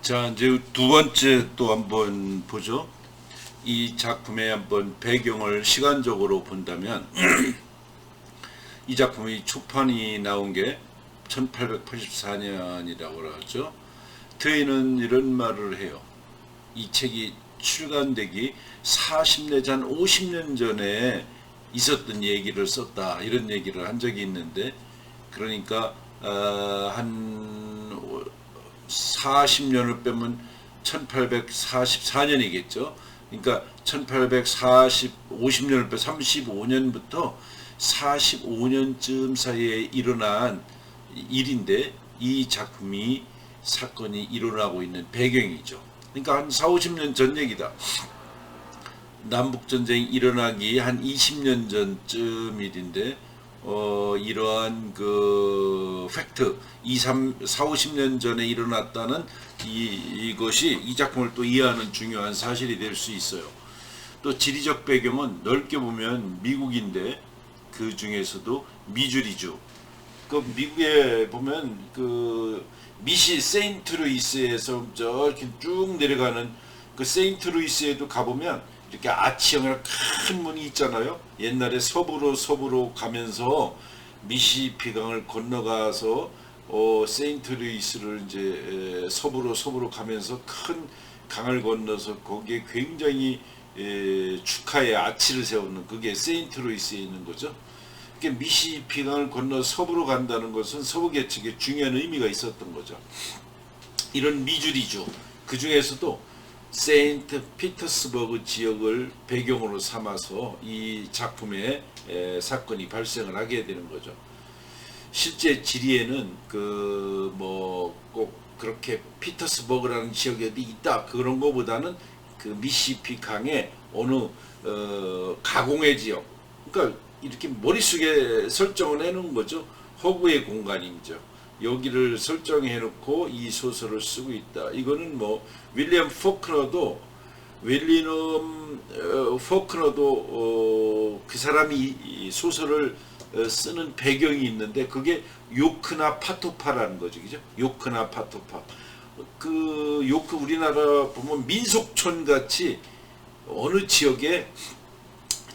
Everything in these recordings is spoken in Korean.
자, 이제 두 번째 또 한번 보죠. 이 작품의 한번 배경을 시간적으로 본다면 이 작품이 초판이 나온 게 1884년이라고 하죠. 트웨이는 이런 말을 해요. 이 책이 출간되기 40 내지 한 50년 전에 있었던 얘기를 썼다, 이런 얘기를 한 적이 있는데, 그러니까 한 40년을 빼면 1844년이겠죠. 그러니까 50년을 빼 35년부터 45년쯤 사이에 일어난 일인데, 이 작품이 사건이 일어나고 있는 배경이죠. 그러니까 한 40, 50년 전 얘기다. 남북전쟁이 일어나기 한 20년 전쯤 일인데, 이러한 그 팩트, 50년 전에 일어났다는 이것이 이 작품을 또 이해하는 중요한 사실이 될 수 있어요. 또 지리적 배경은 넓게 보면 미국인데, 그 중에서도 미주리주. 그 미국에 보면 그 미시 세인트루이스에서 저렇게 쭉 내려가는 그 세인트루이스에도 가보면 이렇게 아치형의 큰 문이 있잖아요. 옛날에 서부로 가면서 미시피강을 건너가서 세인트루이스를 이제 서부로 가면서 큰 강을 건너서 거기에 굉장히 축하의 아치를 세우는, 그게 세인트루이스에 있는 거죠. 미시피강을 건너 서부로 간다는 것은 서부 계측에 중요한 의미가 있었던 거죠. 이런 미주리주, 그 중에서도 세인트 피터스버그 지역을 배경으로 삼아서 이 작품의 사건이 발생을 하게 되는 거죠. 실제 지리에는 그 뭐 꼭 그렇게 피터스버그라는 지역이 어디 있다, 그런 거보다는 그 미시시피 강의 어느 가공의 지역, 그러니까 이렇게 머릿속에 설정을 해놓은 거죠. 허구의 공간이죠. 여기를 설정해 놓고 이 소설을 쓰고 있다. 이거는 뭐 윌리엄 포크너도 그 사람이 이 소설을 쓰는 배경이 있는데, 그게 요크나 파토파라는 거죠. 그죠? 요크나 파토파. 그 요크, 우리나라 보면 민속촌 같이 어느 지역에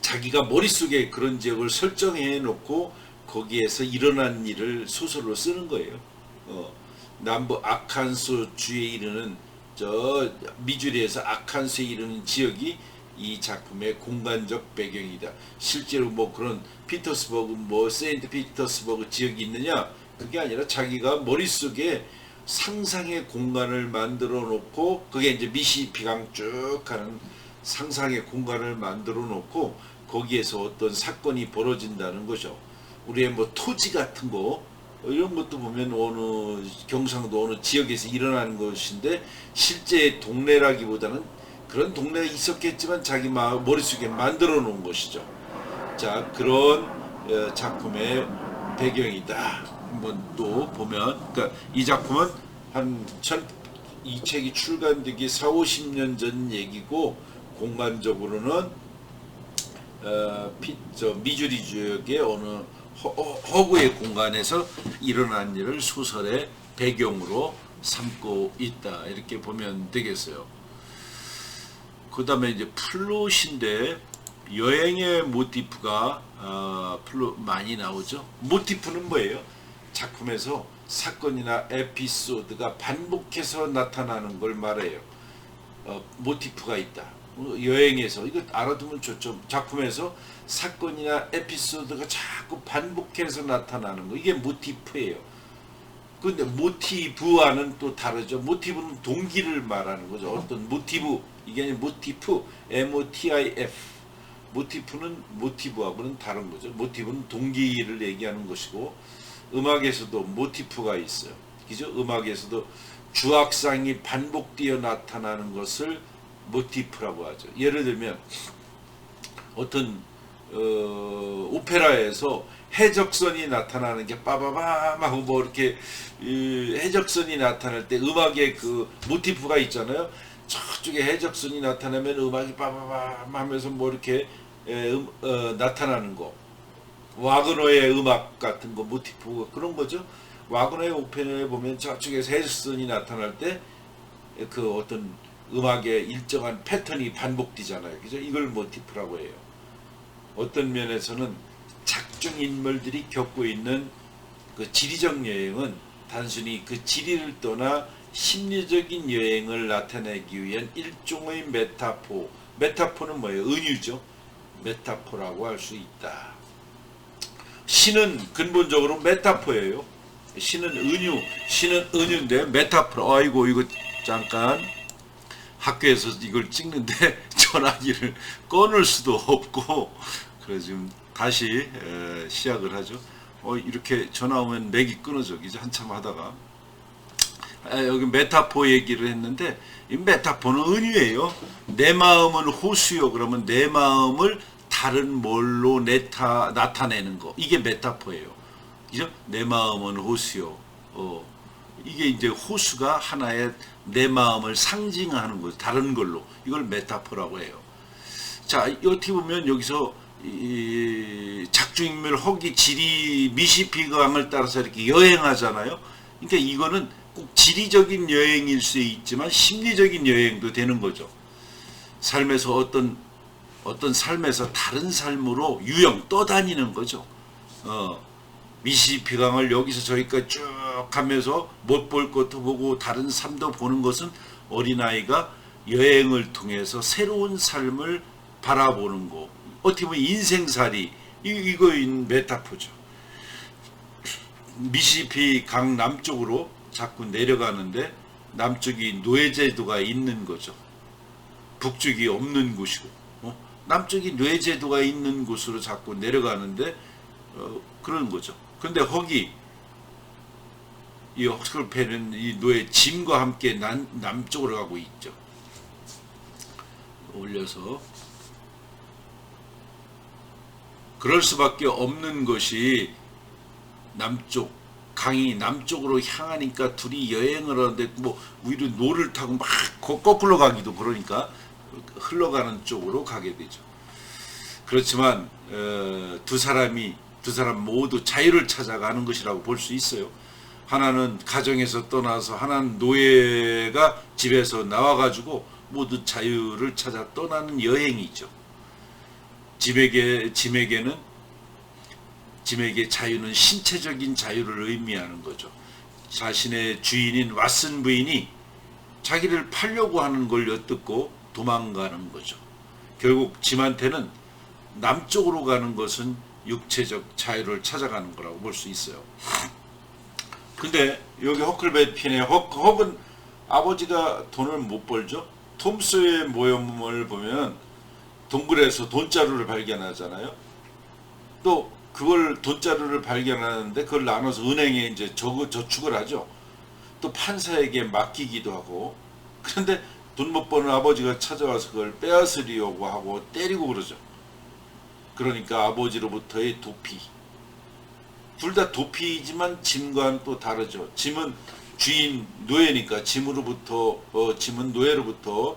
자기가 머릿속에 그런 지역을 설정해 놓고 거기에서 일어난 일을 소설로 쓰는 거예요. 남부 아칸소 주에 이르는, 저 미주리에서 아칸소에 이르는 지역이 이 작품의 공간적 배경이다. 실제로 뭐 그런 피터스버그, 뭐 세인트 피터스버그 지역이 있느냐, 그게 아니라 자기가 머릿속에 상상의 공간을 만들어 놓고, 그게 이제 미시피강 쭉 가는 상상의 공간을 만들어 놓고 거기에서 어떤 사건이 벌어진다는 거죠. 우리의 뭐 토지 같은 거, 이런 것도 보면 어느 경상도 어느 지역에서 일어나는 것인데, 실제 동네라기보다는 그런 동네가 있었겠지만 자기 머릿속에 만들어 놓은 것이죠. 자, 그런 작품의 배경이다. 한번 또 보면, 그러니까 이 작품은 이 책이 출간되기 40, 50년 전 얘기고, 공간적으로는 미주리 지역의 어느 허구의 공간에서 일어난 일을 소설의 배경으로 삼고 있다, 이렇게 보면 되겠어요. 그 다음에 이제 플롯인데, 여행의 모티프가 많이 나오죠. 모티프는 뭐예요? 작품에서 사건이나 에피소드가 반복해서 나타나는 걸 말해요. 모티프가 있다. 여행에서 이거 알아두면 좋죠. 작품에서 사건이나 에피소드가 자꾸 반복해서 나타나는 거, 이게 모티프예요. 근데 모티브와는 또 다르죠. 모티브는 동기를 말하는 거죠. 어떤 모티브, 이게 아니라 모티프, MOTIF. 모티프는 모티브하고는 다른 거죠. 모티브는 동기를 얘기하는 것이고, 음악에서도 모티프가 있어요. 그죠? 음악에서도 주악상이 반복되어 나타나는 것을 모티프라고 하죠. 예를 들면 어떤 오페라에서 해적선이 나타나는 게 빠바밤 하고 뭐 이렇게 해적선이 나타날 때 음악에 그 모티프가 있잖아요. 저쪽에 해적선이 나타나면 음악이 빠바밤 하면서 뭐 이렇게 나타나는 거. 와그너의 음악 같은 거, 모티프가 그런 거죠. 와그너의 오페라에 보면 저쪽에서 해적선이 나타날 때 그 어떤 음악의 일정한 패턴이 반복되잖아요. 그죠? 이걸 모티프라고 해요. 어떤 면에서는 작중 인물들이 겪고 있는 그 지리적 여행은 단순히 그 지리를 떠나 심리적인 여행을 나타내기 위한 일종의 메타포. 메타포는 뭐예요? 은유죠. 메타포라고 할 수 있다. 시는 근본적으로 메타포예요. 시는 은유인데 메타포. 아이고 이거 잠깐 학교에서 이걸 찍는데 전화기를 꺼낼 수도 없고 그래서 지금 다시 시작을 하죠. 이렇게 전화 오면 맥이 끊어져. 이제 한참 하다가 여기 메타포 얘기를 했는데 이 메타포는 은유예요. 내 마음은 호수요. 그러면 내 마음을 다른 뭘로 나타내는 거. 이게 메타포예요. 그죠? 내 마음은 호수요. 이게 이제 호수가 하나의 내 마음을 상징하는 거죠. 다른 걸로. 이걸 메타포라고 해요. 자, 어떻게 보면 여기서 이 작중인물 허기 지리 미시피강을 따라서 이렇게 여행하잖아요. 그러니까 이거는 꼭 지리적인 여행일 수 있지만 심리적인 여행도 되는 거죠. 삶에서 어떤 삶에서 다른 삶으로 떠다니는 거죠. 미시피강을 여기서 저기까지 쭉 가면서 못 볼 것도 보고 다른 삶도 보는 것은 어린아이가 여행을 통해서 새로운 삶을 바라보는 거. 어떻게 보면 인생살이 이거인 메타포죠. 미시피 강 남쪽으로 자꾸 내려가는데 남쪽이 노예제도가 있는 거죠. 북쪽이 없는 곳이고 남쪽이 노예제도가 있는 곳으로 자꾸 내려가는데 그런 거죠. 근데 거기 이 허클베리는 이 노예 짐과 함께 남쪽으로 가고 있죠. 올려서 그럴 수밖에 없는 것이 남쪽 강이 남쪽으로 향하니까 둘이 여행을 하는데 뭐 위로 노를 타고 막 거꾸로 가기도 그러니까 흘러가는 쪽으로 가게 되죠. 그렇지만 두 사람 모두 자유를 찾아가는 것이라고 볼 수 있어요. 하나는 가정에서 떠나서 하나는 노예가 집에서 나와가지고 모두 자유를 찾아 떠나는 여행이죠. 짐에게 자유는 신체적인 자유를 의미하는 거죠. 자신의 주인인 왓슨 부인이 자기를 팔려고 하는 걸 엿듣고 도망가는 거죠. 결국 짐한테는 남쪽으로 가는 것은 육체적 자유를 찾아가는 거라고 볼 수 있어요. 근데 여기 허클베리핀의 헉은 아버지가 돈을 못 벌죠. 톰스의 모험을 보면 동굴에서 돈자루를 발견하잖아요. 또 그걸 돈자루를 발견하는데 그걸 나눠서 은행에 이제 저축을 하죠. 또 판사에게 맡기기도 하고. 그런데 돈 못 버는 아버지가 찾아와서 그걸 빼앗으려고 하고 때리고 그러죠. 그러니까 아버지로부터의 도피. 둘 다 도피이지만 짐과는 또 다르죠. 짐은 노예니까 짐은 노예로부터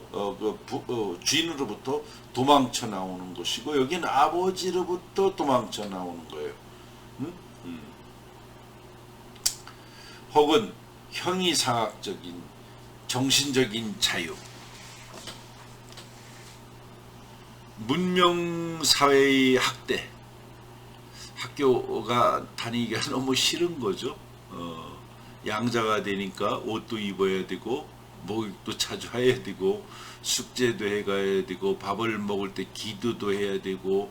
주인으로부터 도망쳐 나오는 것이고 여기는 아버지로부터 도망쳐 나오는 거예요. 혹은 형이상학적인 정신적인 자유. 문명사회의 학대. 학교가 다니기가 너무 싫은 거죠. 양자가 되니까 옷도 입어야 되고 목욕도 자주 해야 되고 숙제도 해가야 되고 밥을 먹을 때 기도도 해야 되고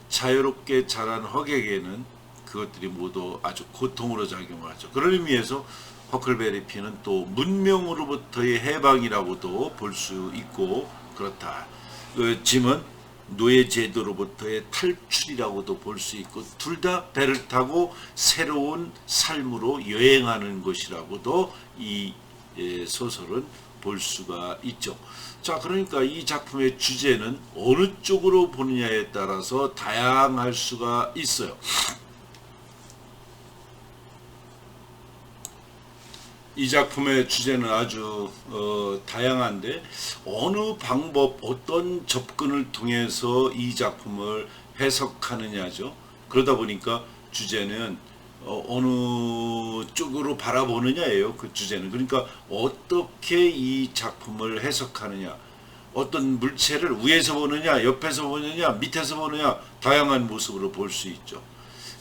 자유롭게 자란 허객에는 그것들이 모두 아주 고통으로 작용하죠. 그런 의미에서 허클베리핀은 또 문명으로부터의 해방이라고도 볼 수 있고 그렇다. 그 짐은 노예 제도로부터의 탈출이라고도 볼 수 있고 둘 다 배를 타고 새로운 삶으로 여행하는 것이라고도 이 소설은 볼 수가 있죠. 자, 그러니까 이 작품의 주제는 어느 쪽으로 보느냐에 따라서 다양할 수가 있어요. 이 작품의 주제는 아주 다양한데 어느 방법, 어떤 접근을 통해서 이 작품을 해석하느냐죠. 그러다 보니까 주제는 어느 쪽으로 바라보느냐예요. 그 주제는. 그러니까 어떻게 이 작품을 해석하느냐, 어떤 물체를 위에서 보느냐, 옆에서 보느냐, 밑에서 보느냐, 다양한 모습으로 볼 수 있죠.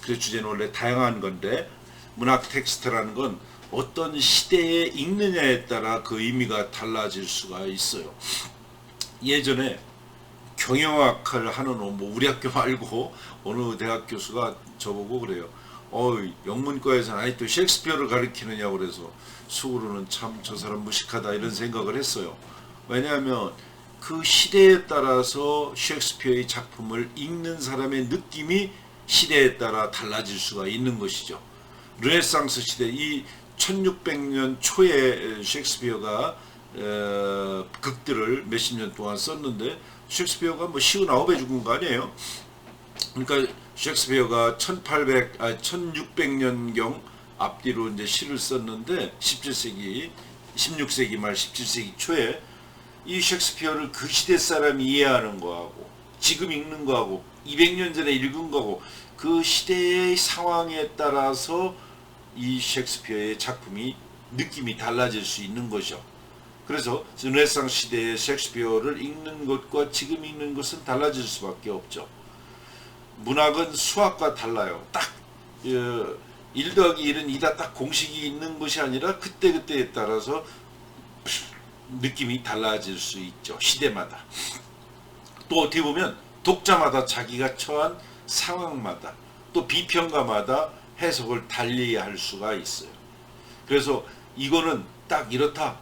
그래서 주제는 원래 다양한 건데, 문학 텍스트라는 건 어떤 시대에 읽느냐에 따라 그 의미가 달라질 수가 있어요. 예전에 경영학을 하는 뭐 우리 학교 말고 어느 대학 교수가 저보고 그래요. 영문과에서는 아직도 셰익스피어를 가르치느냐고 그래서 속으로는 참 저 사람 무식하다 이런 생각을 했어요. 왜냐하면 그 시대에 따라서 셰익스피어의 작품을 읽는 사람의 느낌이 시대에 따라 달라질 수가 있는 것이죠. 르네상스 시대, 이 1600년 초에 셰익스피어가 극들을 몇십 년 동안 썼는데, 셰익스피어가 뭐 59에 죽은 거 아니에요? 그러니까 셰익스피어가 1600년경 앞뒤로 이제 시를 썼는데 17세기, 16세기 말 17세기 초에 이 셰익스피어를 그 시대 사람이 이해하는 거하고 지금 읽는 거하고 200년 전에 읽은 거하고 그 시대의 상황에 따라서 이 셰익스피어의 작품이 느낌이 달라질 수 있는 거죠. 그래서 르네상스 시대의 셰익스피어를 읽는 것과 지금 읽는 것은 달라질 수밖에 없죠. 문학은 수학과 달라요. 딱 1 더하기 1은 2다 딱 공식이 있는 것이 아니라 그때그때에 따라서 느낌이 달라질 수 있죠. 시대마다. 또 어떻게 보면 독자마다 자기가 처한 상황마다 또 비평가마다 해석을 달리 할 수가 있어요. 그래서 이거는 딱 이렇다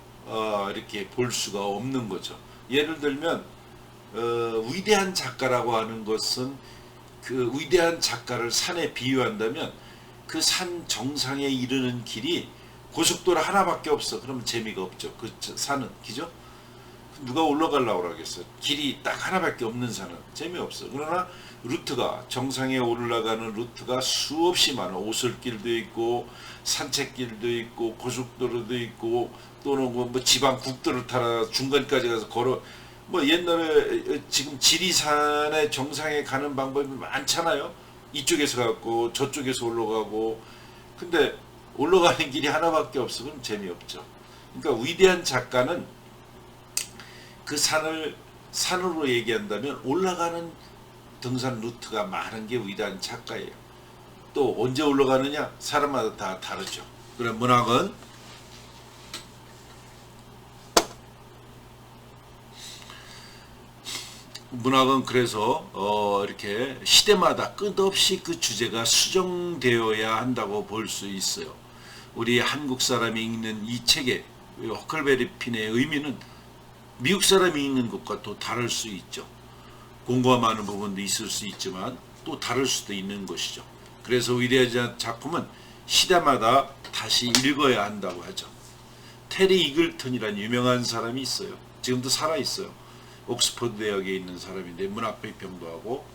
이렇게 볼 수가 없는 거죠. 예를 들면 위대한 작가라고 하는 것은 그 위대한 작가를 산에 비유한다면 그 산 정상에 이르는 길이 고속도로 하나밖에 없어. 그러면 재미가 없죠. 그 산은, 그죠? 누가 올라가려고 그러겠어. 길이 딱 하나밖에 없는 산은 재미없어. 그러나 루트가, 정상에 올라가는 루트가 수없이 많아. 오솔길도 있고 산책길도 있고 고속도로도 있고 또는 뭐 지방 국도를 타라 중간까지 가서 걸어, 뭐 옛날에 지금 지리산의 정상에 가는 방법이 많잖아요. 이쪽에서 가고 저쪽에서 올라가고. 근데 올라가는 길이 하나밖에 없어. 그럼 재미없죠. 그러니까 위대한 작가는 그 산으로 얘기한다면 올라가는 등산 루트가 많은 게 위대한 작가예요. 또 언제 올라가느냐 사람마다 다 다르죠. 그래 문학은 그래서 이렇게 시대마다 끝없이 그 주제가 수정되어야 한다고 볼 수 있어요. 우리 한국 사람이 읽는 이 책의 허클베리 핀의 의미는 미국 사람이 읽는 것과 또 다를 수 있죠. 공감하는 부분도 있을 수 있지만 또 다를 수도 있는 것이죠. 그래서 위대한 작품은 시대마다 다시 읽어야 한다고 하죠. 테리 이글턴이라는 유명한 사람이 있어요. 지금도 살아있어요. 옥스퍼드 대학에 있는 사람인데 문학 비평도 하고,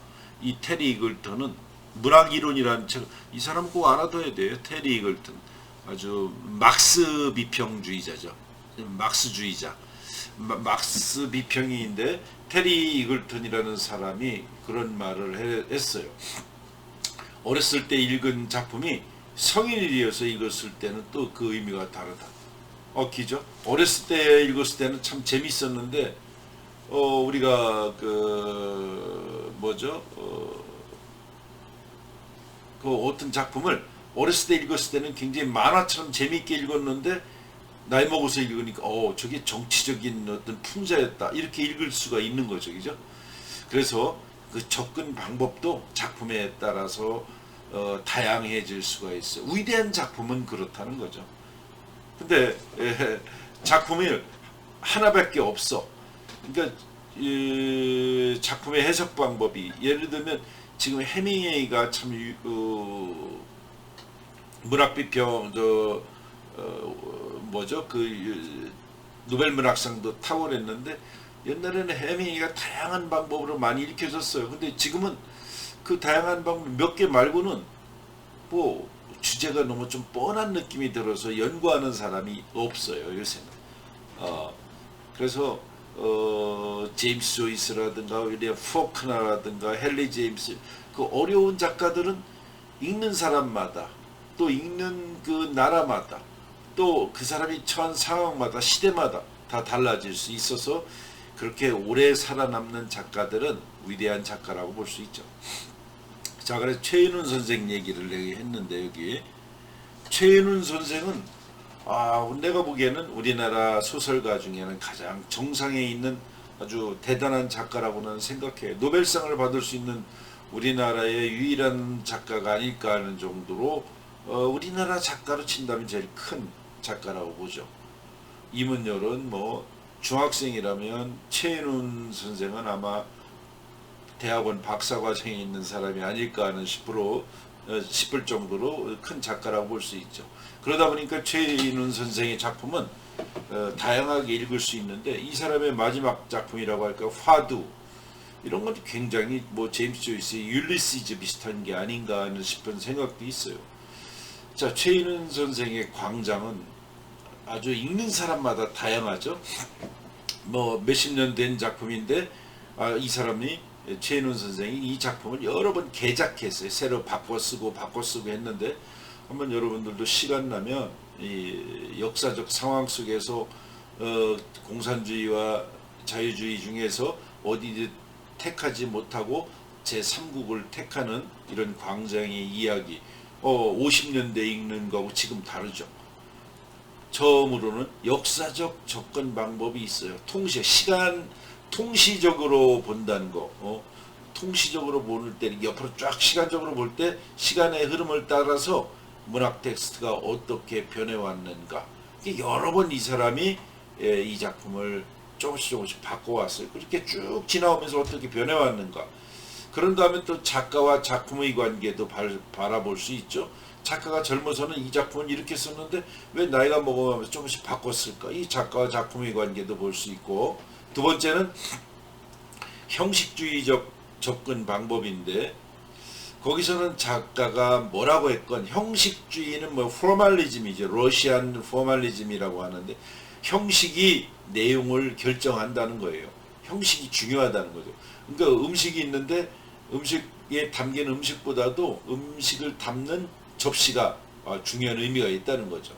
이 테리 이글턴은 문학 이론이라는 책, 이 사람 꼭 알아둬야 돼요. 테리 이글턴 아주 막스 비평주의자죠. 막스주의자. 막스 비평이인데 테리 이글턴이라는 사람이 그런 말을 했어요. 어렸을 때 읽은 작품이 성인이 되어서 읽었을 때는 또 그 의미가 다르다. 기죠? 어렸을 때 읽었을 때는 참 재밌었는데 우리가 어떤 작품을 어렸을 때 읽었을 때는 굉장히 만화처럼 재미있게 읽었는데 나이 먹어서 읽으니까 저게 정치적인 어떤 풍자였다 이렇게 읽을 수가 있는 거죠, 그죠? 그래서 그 접근 방법도 작품에 따라서 다양해질 수가 있어요. 위대한 작품은 그렇다는 거죠. 근데 작품이 하나밖에 없어. 그러니까 작품의 해석 방법이, 예를 들면 지금 해밍웨이가 참 문학 비평 노벨 문학상도 탁월했는데 옛날에는 해밍웨이가 다양한 방법으로 많이 읽혀졌어요. 근데 지금은 그 다양한 방법 몇 개 말고는 뭐 주제가 너무 좀 뻔한 느낌이 들어서 연구하는 사람이 없어요, 요새는. 그래서 제임스 조이스라든가 윌리엄 포크너라든가 헨리 제임스, 그 어려운 작가들은 읽는 사람마다 또 읽는 그 나라마다 또 그 사람이 처한 상황마다 시대마다 다 달라질 수 있어서 그렇게 오래 살아남는 작가들은 위대한 작가라고 볼 수 있죠. 자, 그래서 최인훈 선생 얘기를 내가 했는데, 여기 최인훈 선생은 내가 보기에는 우리나라 소설가 중에는 가장 정상에 있는 아주 대단한 작가라고는 생각해. 노벨상을 받을 수 있는 우리나라의 유일한 작가가 아닐까 하는 정도로 우리나라 작가로 친다면 제일 큰 작가라고 보죠. 이문열은 뭐 중학생이라면 최인훈 선생은 아마 대학원 박사과정에 있는 사람이 아닐까 하는 싶을 정도로 큰 작가라고 볼 수 있죠. 그러다 보니까 최인훈 선생의 작품은 다양하게 읽을 수 있는데, 이 사람의 마지막 작품이라고 할까, 화두, 이런 건 굉장히 뭐 제임스 조이스의 율리시즈 비슷한 게 아닌가 하는 싶은 생각도 있어요. 자, 최인훈 선생의 광장은 아주 읽는 사람마다 다양하죠. 뭐 몇십 년 된 작품인데 이 사람이, 최인훈 선생이 이 작품을 여러 번 개작했어요. 새로 바꿔 쓰고 했는데, 한번 여러분들도 시간 나면 이 역사적 상황 속에서 공산주의와 자유주의 중에서 어디 택하지 못하고 제3국을 택하는 이런 광장의 이야기, 50년대 읽는 거하고 지금 다르죠. 처음으로는 역사적 접근 방법이 있어요. 통시적으로 본다는 거. 통시적으로 보는 때, 옆으로 쫙 시간적으로 볼 때 시간의 흐름을 따라서 문학 텍스트가 어떻게 변해왔는가. 여러 번 이 사람이 이 작품을 조금씩 바꿔왔어요. 그렇게 쭉 지나오면서 어떻게 변해왔는가. 그런 다음에 또 작가와 작품의 관계도 바라볼 수 있죠. 작가가 젊어서는 이 작품을 이렇게 썼는데 왜 나이가 먹어가면서 조금씩 바꿨을까. 이 작가와 작품의 관계도 볼 수 있고, 두 번째는 형식주의적 접근 방법인데, 거기서는 작가가 뭐라고 했건, 형식주의는 뭐 포멀리즘이죠. 러시안 포멀리즘이라고 하는데, 형식이 내용을 결정한다는 거예요. 형식이 중요하다는 거죠. 그러니까 음식이 있는데 음식에 담긴 음식보다도 음식을 담는 접시가 중요한 의미가 있다는 거죠.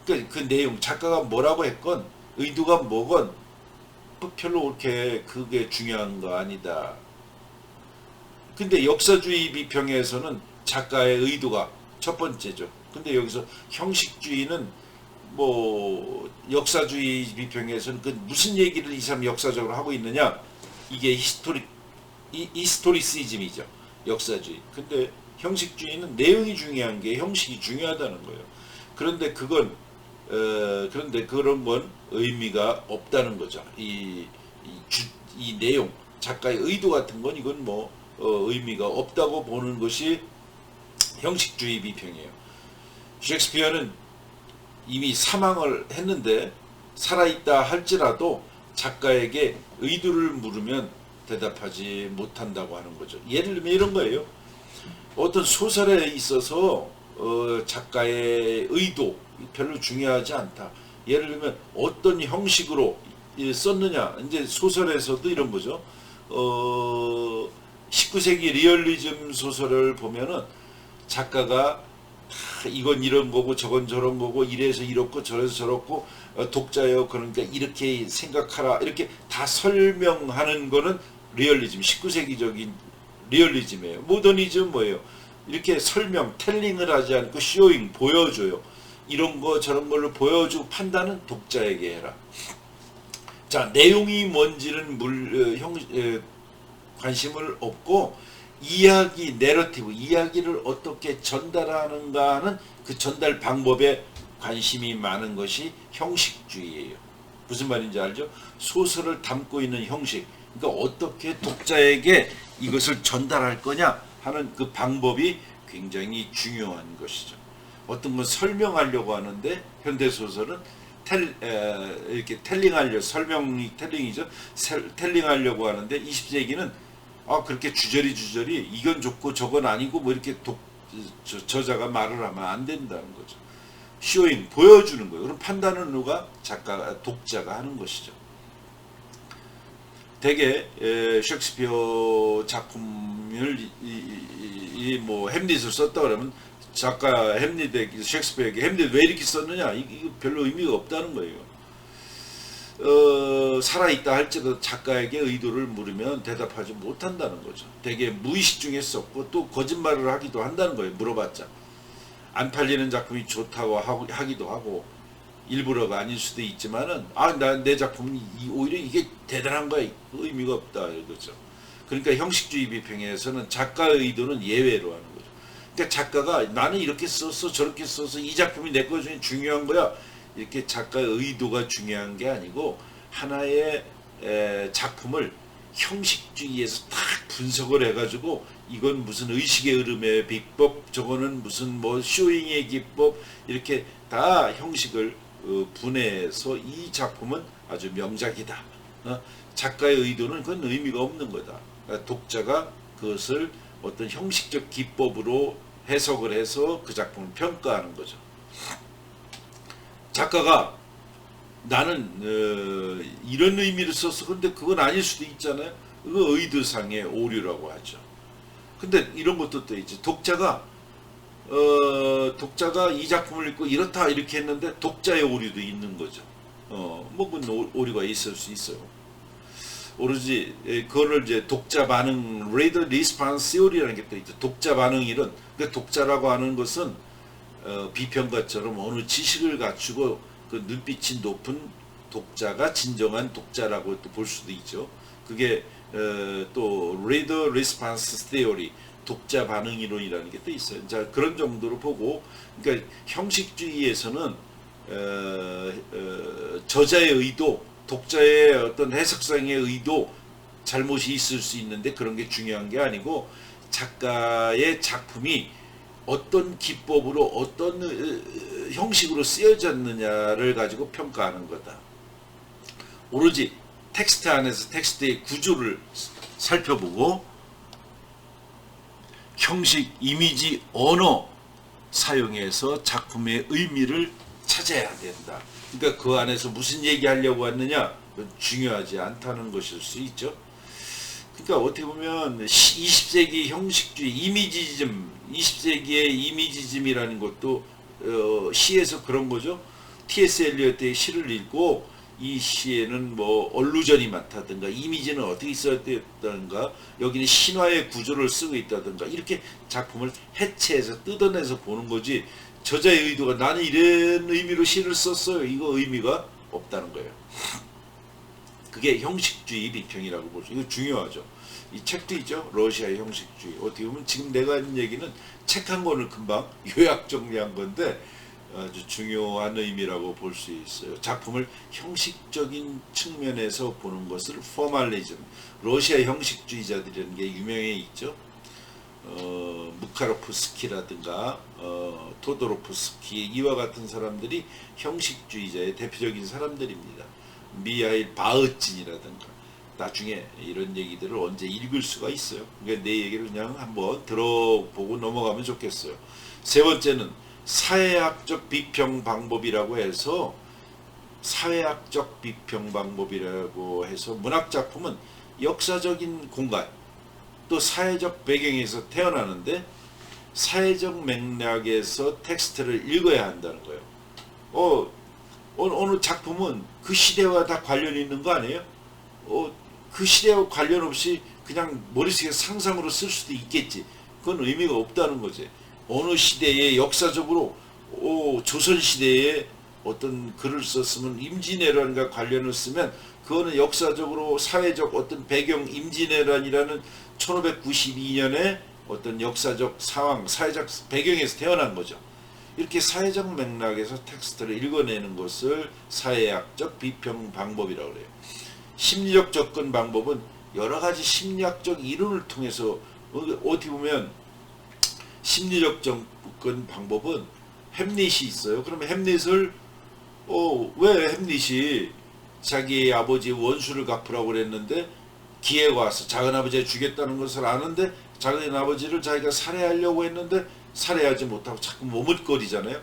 그러니까 그 내용, 작가가 뭐라고 했건 의도가 뭐건 별로 그렇게 그게 중요한 거 아니다. 근데 역사주의 비평에서는 작가의 의도가 첫 번째죠. 근데 여기서 형식주의는 뭐 역사주의 비평에서는 그 무슨 얘기를 이 사람 역사적으로 하고 있느냐, 이게 히스토리시즘이죠. 역사주의. 근데 형식주의는 내용이 중요한 게 형식이 중요하다는 거예요. 그런데 그런 건 의미가 없다는 거죠. 이 내용, 작가의 의도 같은 건 이건 뭐 의미가 없다고 보는 것이 형식주의 비평이에요. 셰익스피어는 이미 사망을 했는데 살아있다 할지라도 작가에게 의도를 물으면 대답하지 못한다고 하는 거죠. 예를 들면 이런 거예요. 어떤 소설에 있어서 작가의 의도 별로 중요하지 않다. 예를 들면 어떤 형식으로 썼느냐. 이제 소설에서도 이런 거죠. 19세기 리얼리즘 소설을 보면은 작가가 이건 이런 거고 저건 저런 거고 이래서 이렇고 저래서 저렇고 독자여 그러니까 이렇게 생각하라 이렇게 다 설명하는 거는 리얼리즘, 19세기적인 리얼리즘이에요. 모더니즘 뭐예요? 이렇게 텔링을 하지 않고 쇼잉, 보여줘요. 이런 거 저런 걸로 보여주고 판단은 독자에게 해라. 자, 내용이 뭔지는 관심을 없고 이야기, 내러티브, 이야기를 어떻게 전달하는가 하는 그 전달 방법에 관심이 많은 것이 형식주의예요. 무슨 말인지 알죠? 소설을 담고 있는 형식, 그러니까 어떻게 독자에게 이것을 전달할 거냐 하는 그 방법이 굉장히 중요한 것이죠. 어떤 건 설명하려고 하는데 현대소설은 이렇게 텔링이죠. 텔링하려고 하는데 20세기는 그렇게 주저리 이건 좋고 저건 아니고 뭐 이렇게 저자가 말을 하면 안 된다는 거죠. 쇼잉, 보여주는 거예요. 그럼 판단은 누가? 독자가 하는 것이죠. 대개 셰익스피어 작품을 뭐 햄릿을 썼다 그러면 작가 햄릿에게 셰익스피어에게 햄릿 왜 이렇게 썼느냐 이거 별로 의미가 없다는 거예요. 살아있다 할지라도 작가에게 의도를 물으면 대답하지 못한다는 거죠. 되게 무의식 중에 썼고 또 거짓말을 하기도 한다는 거예요. 물어봤자 안 팔리는 작품이 좋다고 하기도 하고 일부러가 아닐 수도 있지만은 내 작품이 오히려 이게 대단한 거야 의미가 없다 이거죠. 그러니까 형식주의 비평에서는 작가의 의도는 예외로 하는 거죠. 그러니까 작가가 나는 이렇게 썼어 저렇게 썼어 이 작품이 내 것 중에 중요한 거야 이렇게 작가의 의도가 중요한 게 아니고 하나의 작품을 형식주의에서 딱 분석을 해가지고 이건 무슨 의식의 흐름의 비법 저거는 무슨 뭐 쇼잉의 기법 이렇게 다 형식을 분해해서 이 작품은 아주 명작이다. 작가의 의도는 그건 의미가 없는 거다. 그러니까 독자가 그것을 어떤 형식적 기법으로 해석을 해서 그 작품을 평가하는 거죠. 작가가 나는 이런 의미를 썼어. 근데 그건 아닐 수도 있잖아요. 그거 의도상의 오류라고 하죠. 근데 이런 것도 또 있지. 독자가 이 작품을 읽고 이렇다 이렇게 했는데 독자의 오류도 있는 거죠. 뭐 그건 오류가 있을 수 있어요. 오로지 그거를 이제 독자 반응 reader response theory라는 게 또 있죠. 독자 반응 이론. 그러니까 독자라고 하는 것은 비평가처럼 어느 지식을 갖추고 그 눈빛이 높은 독자가 진정한 독자라고 또 볼 수도 있죠. 그게 또 reader response theory 독자 반응 이론이라는 게 또 있어요. 자 그런 정도로 보고 그러니까 형식주의에서는 저자의 의도 독자의 어떤 해석상의 의도 잘못이 있을 수 있는데 그런 게 중요한 게 아니고 작가의 작품이 어떤 기법으로 어떤 형식으로 쓰여졌느냐를 가지고 평가하는 거다. 오로지 텍스트 안에서 텍스트의 구조를 살펴보고 형식, 이미지, 언어 사용해서 작품의 의미를 찾아야 된다. 그러니까 그 안에서 무슨 얘기하려고 왔느냐 중요하지 않다는 것일 수 있죠. 그러니까 어떻게 보면 20세기 형식주의 이미지즘 20세기의 이미지즘이라는 것도 시에서 그런 거죠. T.S. 엘리엇의 시를 읽고 이 시에는 뭐 얼루전이 많다든가 이미지는 어떻게 있어야 된다든가 여기는 신화의 구조를 쓰고 있다든가 이렇게 작품을 해체해서 뜯어내서 보는 거지 저자의 의도가 나는 이런 의미로 시를 썼어요. 이거 의미가 없다는 거예요. 그게 형식주의 비평이라고 보죠. 이거 중요하죠. 이 책도 있죠. 러시아의 형식주의. 어떻게 보면 지금 내가 하는 얘기는 책 한 권을 금방 요약 정리한 건데 아주 중요한 의미라고 볼 수 있어요. 작품을 형식적인 측면에서 보는 것을 포멀리즘, 러시아 형식주의자들이라는 게 유명해 있죠. 무카로프스키라든가 토도로프스키 이와 같은 사람들이 형식주의자의 대표적인 사람들입니다. 미하일 바흐진이라든가 나중에 이런 얘기들을 언제 읽을 수가 있어요. 그러니까 내 얘기를 그냥 한번 들어보고 넘어가면 좋겠어요. 세 번째는 사회학적 비평 방법이라고 해서 문학 작품은 역사적인 공간 또 사회적 배경에서 태어나는데 사회적 맥락에서 텍스트를 읽어야 한다는 거예요. 어느 작품은 그 시대와 다 관련이 있는 거 아니에요? 그 시대와 관련 없이 그냥 머릿속에 상상으로 쓸 수도 있겠지. 그건 의미가 없다는 거지. 어느 시대에 역사적으로 조선시대에 어떤 글을 썼으면 임진왜란과 관련을 쓰면 그거는 역사적으로 사회적 어떤 배경 임진왜란이라는 1592년에 어떤 역사적 상황, 사회적 배경에서 태어난 거죠. 이렇게 사회적 맥락에서 텍스트를 읽어내는 것을 사회학적 비평 방법이라고 그래요. 심리적 접근 방법은 여러 가지 심리학적 이론을 통해서 어떻게 보면 심리적 접근 방법은 햄릿이 있어요. 그러면 햄릿을 왜 햄릿이 자기 아버지 원수를 갚으라고 그랬는데 기회가 와서 작은 아버지가 죽였다는 것을 아는데 작은 아버지를 자기가 살해하려고 했는데 살해하지 못하고 자꾸 머뭇거리잖아요.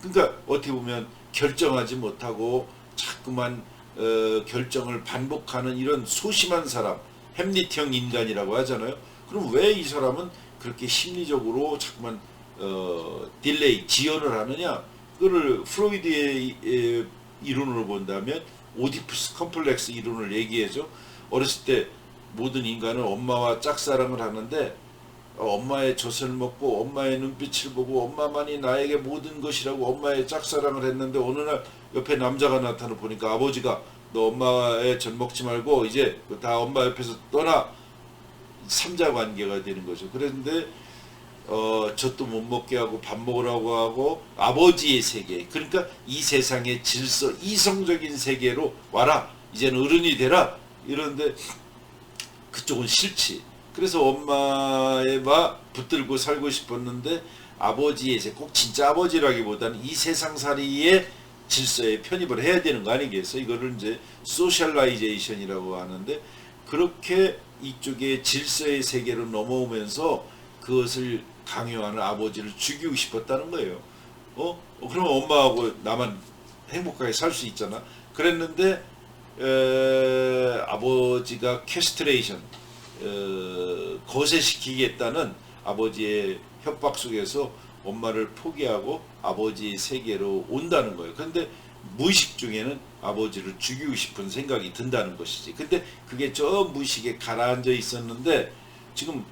그러니까 어떻게 보면 결정하지 못하고 자꾸만 결정을 반복하는 이런 소심한 사람, 햄릿형 인간이라고 하잖아요. 그럼 왜 이 사람은 그렇게 심리적으로 자꾸만 딜레이, 지연을 하느냐? 그거를 프로이드의 이론으로 본다면 오디푸스 컴플렉스 이론을 얘기해줘. 어렸을 때 모든 인간은 엄마와 짝사랑을 하는데 엄마의 젖을 먹고 엄마의 눈빛을 보고 엄마만이 나에게 모든 것이라고 엄마의 짝사랑을 했는데 어느 날 옆에 남자가 나타나 보니까 아버지가 너 엄마의 젖 먹지 말고 이제 다 엄마 옆에서 떠나. 삼자 관계가 되는 거죠. 그런데 젖도 못 먹게 하고 밥 먹으라고 하고 아버지의 세계, 그러니까 이 세상의 질서, 이성적인 세계로 와라. 이제는 어른이 되라. 이런데 그쪽은 싫지. 그래서 엄마에만 붙들고 살고 싶었는데 아버지의 세계, 꼭 진짜 아버지라기보다는 이 세상살이의 질서에 편입을 해야 되는 거 아니겠어? 이거를 이제 소셜라이제이션이라고 하는데, 그렇게 이쪽에 질서의 세계로 넘어오면서 그것을 강요하는 아버지를 죽이고 싶었다는 거예요. 그러면 엄마하고 나만 행복하게 살 수 있잖아. 그랬는데 아버지가 캐스트레이션, 거세시키겠다는 아버지의 협박 속에서 엄마를 포기하고 아버지의 세계로 온다는 거예요. 그런데 무의식 중에는 아버지를 죽이고 싶은 생각이 든다는 것이지. 근데 그게 저 무의식에 가라앉아 있었는데 지금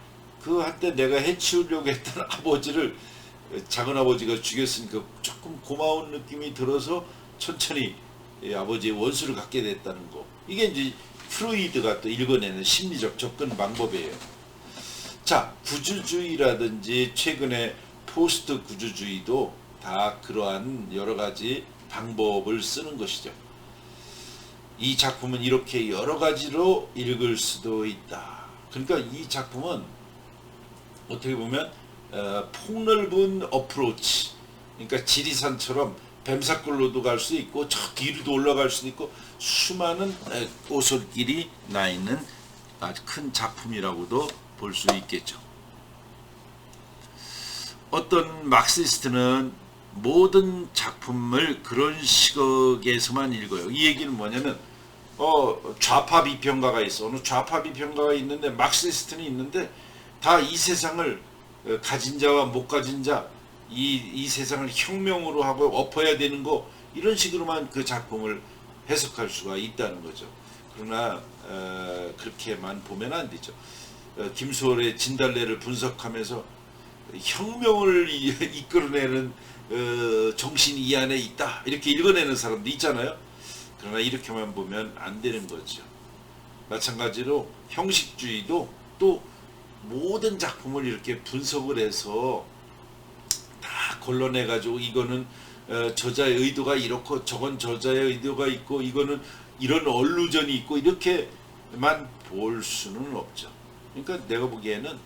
그 한때 내가 해치우려고 했던 아버지를 작은 아버지가 죽였으니까 조금 고마운 느낌이 들어서 천천히 아버지의 원수를 갖게 됐다는 거. 이게 이제 프로이드가 또 읽어내는 심리적 접근 방법이에요. 자, 구주주의라든지 최근에 포스트 구주주의도 다 그러한 여러 가지 방법을 쓰는 것이죠. 이 작품은 이렇게 여러 가지로 읽을 수도 있다. 그러니까 이 작품은 어떻게 보면 폭넓은 어프로치, 그러니까 지리산처럼 뱀사골로도 갈 수 있고 저 뒤로도 올라갈 수도 있고 수많은 오솔길이 나 있는 아주 큰 작품이라고도 볼 수 있겠죠. 어떤 막시스트는 모든 작품을 그런 시각에서만 읽어요. 이 얘기는 뭐냐면 좌파 비평가가 있어. 어느 좌파 비평가가 있는데 막시스트는 있는데 다 이 세상을 가진 자와 못 가진 자, 이 세상을 혁명으로 하고 엎어야 되는 거, 이런 식으로만 그 작품을 해석할 수가 있다는 거죠. 그러나 그렇게만 보면 안 되죠. 김소월의 진달래를 분석하면서 혁명을 이끌어내는 정신이 이 안에 있다, 이렇게 읽어내는 사람도 있잖아요. 그러나 이렇게만 보면 안 되는 거죠. 마찬가지로 형식주의도 또 모든 작품을 이렇게 분석을 해서 다 걸러내 가지고 이거는 저자의 의도가 이렇고 저건 저자의 의도가 있고 이거는 이런 얼루전이 있고 이렇게만 볼 수는 없죠. 그러니까 내가 보기에는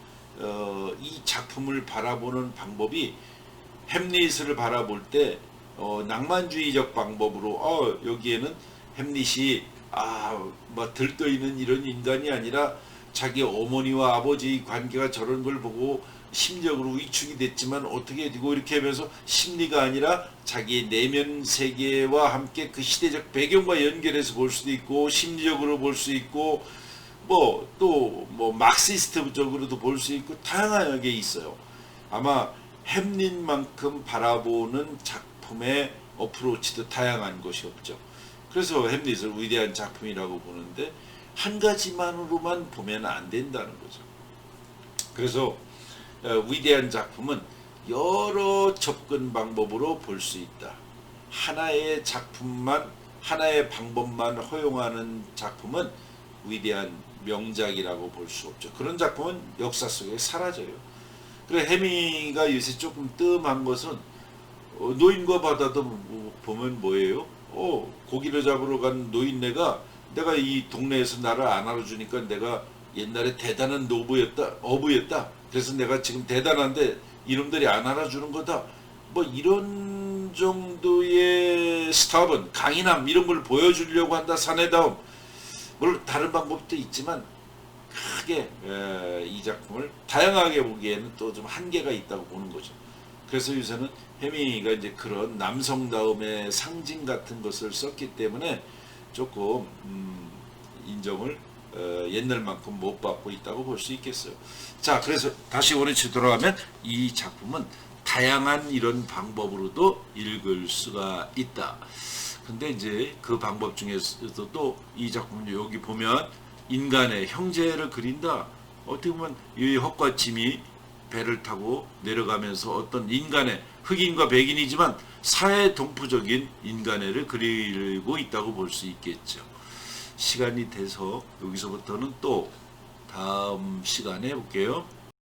이 작품을 바라보는 방법이 햄릿을 바라볼 때 낭만주의적 방법으로 여기에는 햄릿이 막 들떠있는 이런 인간이 아니라 자기 어머니와 아버지의 관계가 저런 걸 보고 심적으로 위축이 됐지만 어떻게 되고 이렇게 하면서 심리가 아니라 자기의 내면 세계와 함께 그 시대적 배경과 연결해서 볼 수도 있고 심리적으로 볼 수 있고 또 막시스트적으로도 볼 수 있고 다양하게 있어요. 아마 햄릿만큼 바라보는 작품의 어프로치도 다양한 것이 없죠. 그래서 햄릿을 위대한 작품이라고 보는데 한 가지만으로만 보면 안 된다는 거죠. 그래서 위대한 작품은 여러 접근 방법으로 볼 수 있다. 하나의 작품만, 하나의 방법만 허용하는 작품은 위대한 명작이라고 볼 수 없죠. 그런 작품은 역사 속에 사라져요. 그래, 해미가 요새 조금 뜸한 것은 노인과 바다도 보면 뭐예요? 고기를 잡으러 간 노인네가 내가 이 동네에서 나를 안 알아주니까 내가 옛날에 대단한 어부였다. 그래서 내가 지금 대단한데 이놈들이 안 알아주는 거다. 이런 정도의 스타분, 강인함 이런 걸 보여주려고 한다. 사내다움. 물론 다른 방법도 있지만 크게 이 작품을 다양하게 보기에는 또 좀 한계가 있다고 보는 거죠. 그래서 요새는 해밍이가 이제 그런 남성다움의 상징 같은 것을 썼기 때문에 조금 인정을 옛날만큼 못 받고 있다고 볼 수 있겠어요. 자, 그래서 다시 원위치 돌아가면 이 작품은 다양한 이런 방법으로도 읽을 수가 있다. 근데 이제 그 방법 중에서도 이 작품 여기 보면 인간의 형제를 그린다. 어떻게 보면 이 헛과침이 배를 타고 내려가면서 어떤 인간의 흑인과 백인이지만 사회 동포적인 인간애를 그리고 있다고 볼 수 있겠죠. 시간이 돼서 여기서부터는 또 다음 시간에 볼게요.